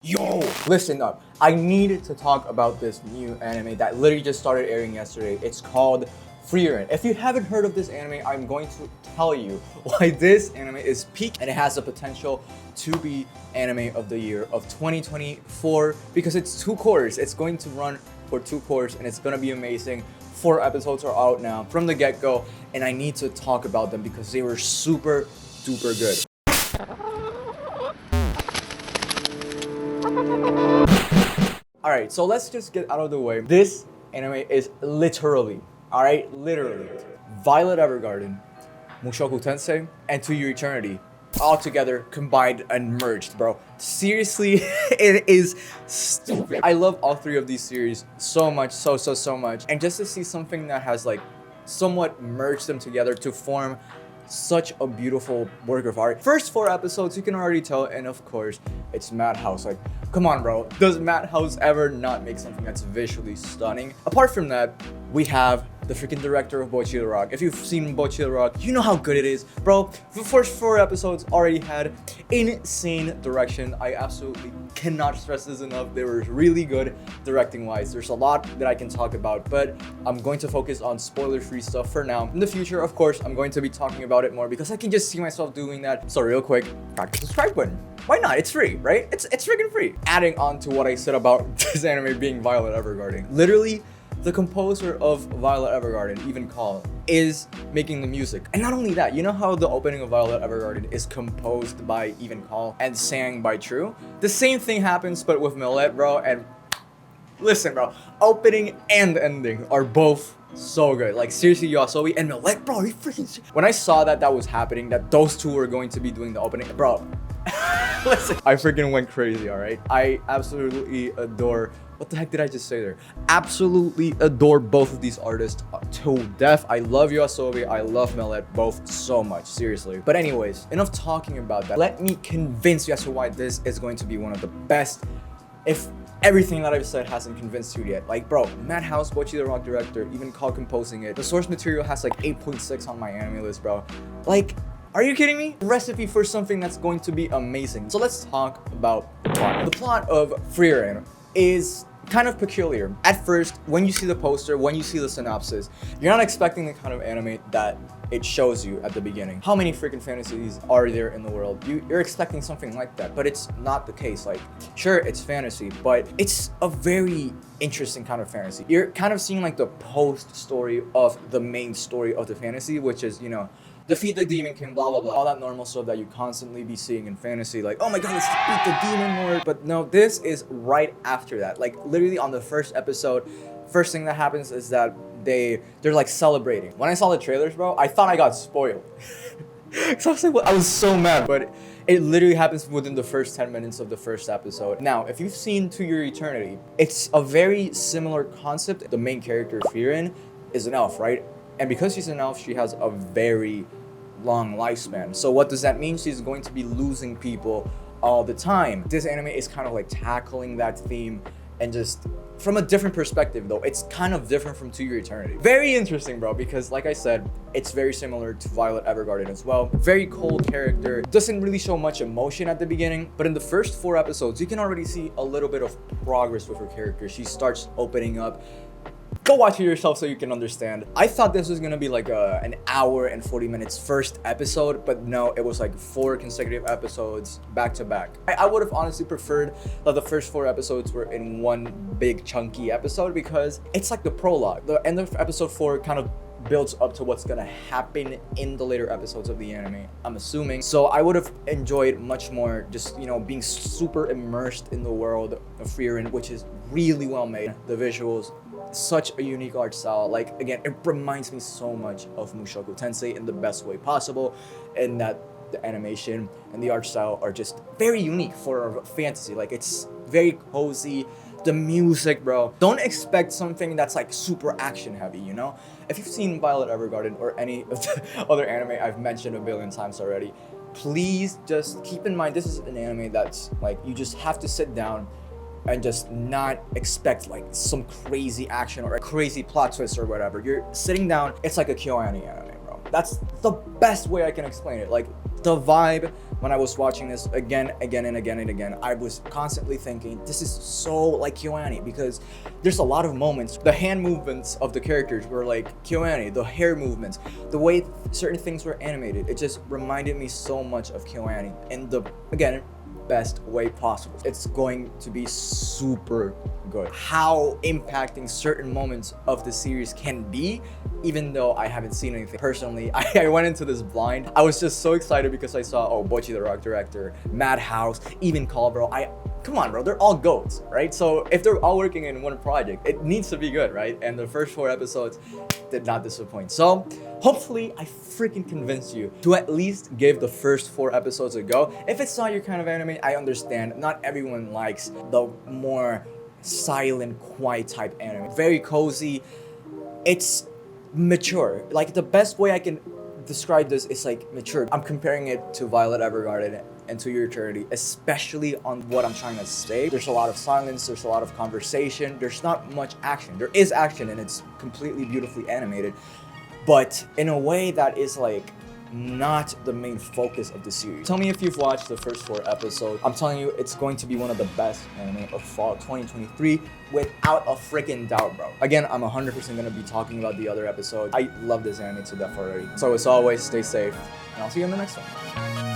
Yo, listen up. I need to talk about this new anime that literally just started airing yesterday. It's called Frieren. If you haven't heard of this anime, I'm going to tell you why this anime is peak and it has the potential to be anime of the year of 2024 because it's 2 quarters. It's going to run for 2 quarters and it's going to be amazing. 4 episodes are out now from the get-go and I need to talk about them because they were super duper good. Alright, so let's just get out of the way. This anime is literally, alright, literally, Violet Evergarden, Mushoku Tensei, and To Your Eternity all together, combined and merged, bro. Seriously, it is stupid. I love all 3 of these series so much, so much. And just to see something that has like somewhat merged them together to form such a beautiful work of art. First 4 episodes, you can already tell, and of course, it's Madhouse. Like, come on, bro. Does Madhouse ever not make something that's visually stunning? Apart from that, we have the freaking director of BOCCHI the Rock. If you've seen BOCCHI the Rock, you know how good it is. Bro, the first 4 episodes already had insane direction. I absolutely cannot stress this enough. They were really good directing-wise. There's a lot that I can talk about, but I'm going to focus on spoiler-free stuff for now. In the future, of course, I'm going to be talking about it more because I can just see myself doing that. So real quick, crack the subscribe button. Why not? It's free, right? It's freaking free. Adding on to what I said about this anime being Violet Evergarden. Literally, the composer of Violet Evergarden, Even Call, is making the music. And not only that, you know how the opening of Violet Evergarden is composed by Even Call and sang by True? The same thing happens but with Millet, bro, and listen, bro, opening and ending are both so good. Like, seriously, yoasobi and Millet, bro, you freaking... When I saw that was happening, that those 2 were going to be doing the opening, bro, listen, I freaking went crazy, alright? I absolutely adore... What the heck did I just say there? Absolutely adore both of these artists to death. I love yoasobi, I love Millet, both so much, seriously. But anyways, enough talking about that. Let me convince you as to why this is going to be one of the best, if everything that I've said hasn't convinced you yet. Like, bro, Madhouse, BOCCHI the Rock director, Even Call composing it. The source material has like 8.6 on my anime list, bro. Like, are you kidding me? Recipe for something that's going to be amazing. So let's talk about the plot. The plot of Frieren is kind of peculiar. At first, when you see the poster, when you see the synopsis, you're not expecting the kind of anime that it shows you at the beginning. How many freaking fantasies are there in the world? You're expecting something like that, but it's not the case. Like, sure, it's fantasy, but it's a very interesting kind of fantasy. You're kind of seeing like the post story of the main story of the fantasy, which is, you know, defeat the demon king, blah blah blah, all that normal stuff that you constantly be seeing in fantasy, like, oh my god, let's defeat the demon lord. But no, this is right after that. Like, literally on the first episode, first thing that happens is that they're like celebrating. When I saw the trailers, bro, I thought I got spoiled. So I was like, well, I was so mad, but it literally happens within the first 10 minutes of the first episode. Now, if you've seen To Your Eternity, it's a very similar concept. The main character, Frieren, is an elf, right? And because she's an elf, she has a very long lifespan. So what does that mean? She's going to be losing people all the time. This anime is kind of like tackling that theme and just from a different perspective, though. It's kind of different from To Your Eternity. Very interesting, bro, because like I said, it's very similar to Violet Evergarden as well. Very cold character, doesn't really show much emotion at the beginning, but in the first 4 episodes, you can already see a little bit of progress with her character. She starts opening up. Go watch it yourself so you can understand. I thought this was gonna be like an hour and 40 minutes first episode, but no, it was like 4 consecutive episodes back to back. I would have honestly preferred that the first 4 episodes were in one big chunky episode because it's like the prologue. The end of episode 4 kind of builds up to what's gonna happen in the later episodes of the anime, I'm assuming. So I would have enjoyed much more just, you know, being super immersed in the world of Frieren, which is really well made. The visuals, such a unique art style. Like, again, it reminds me so much of Mushoku Tensei in the best way possible, and that the animation and the art style are just very unique for a fantasy. Like, it's very cozy. The music, bro, don't expect something that's like super action heavy, you know? If you've seen Violet Evergarden or any of the other anime I've mentioned a billion times already, please just keep in mind this is an anime that's like, you just have to sit down and just not expect like some crazy action or a crazy plot twist or whatever. You're sitting down, it's like a KyoAni anime, bro. That's the best way I can explain it. Like, the vibe, when I was watching this again and again, I was constantly thinking, this is so like KyoAni, because there's a lot of moments. The hand movements of the characters were like KyoAni, the hair movements, the way certain things were animated. It just reminded me so much of KyoAni in the, again, best way possible. It's going to be super good. How impacting certain moments of the series can be, even though I haven't seen anything. Personally, I went into this blind. I was just so excited because I saw, oh, BOCCHI the Rock Director, Madhouse, even Call, bro. Come on, bro, they're all GOATs, right? So if they're all working in one project, it needs to be good, right? And the first 4 episodes did not disappoint. So hopefully I freaking convinced you to at least give the first 4 episodes a go. If it's not your kind of anime, I understand. Not everyone likes the more silent, quiet type anime. Very cozy. It's mature. Like, the best way I can describe this is like mature. I'm comparing it to Violet Evergarden and To Your Eternity, especially on what I'm trying to say. There's a lot of silence, there's a lot of conversation, there's not much action. There is action and it's completely beautifully animated, but in a way that is like not the main focus of the series. Tell me if you've watched the first 4 episodes. I'm telling you, it's going to be one of the best anime of fall 2023 without a freaking doubt, bro. Again, I'm 100% gonna be talking about the other episodes. I love this anime to death already. So as always, stay safe, and I'll see you in the next one.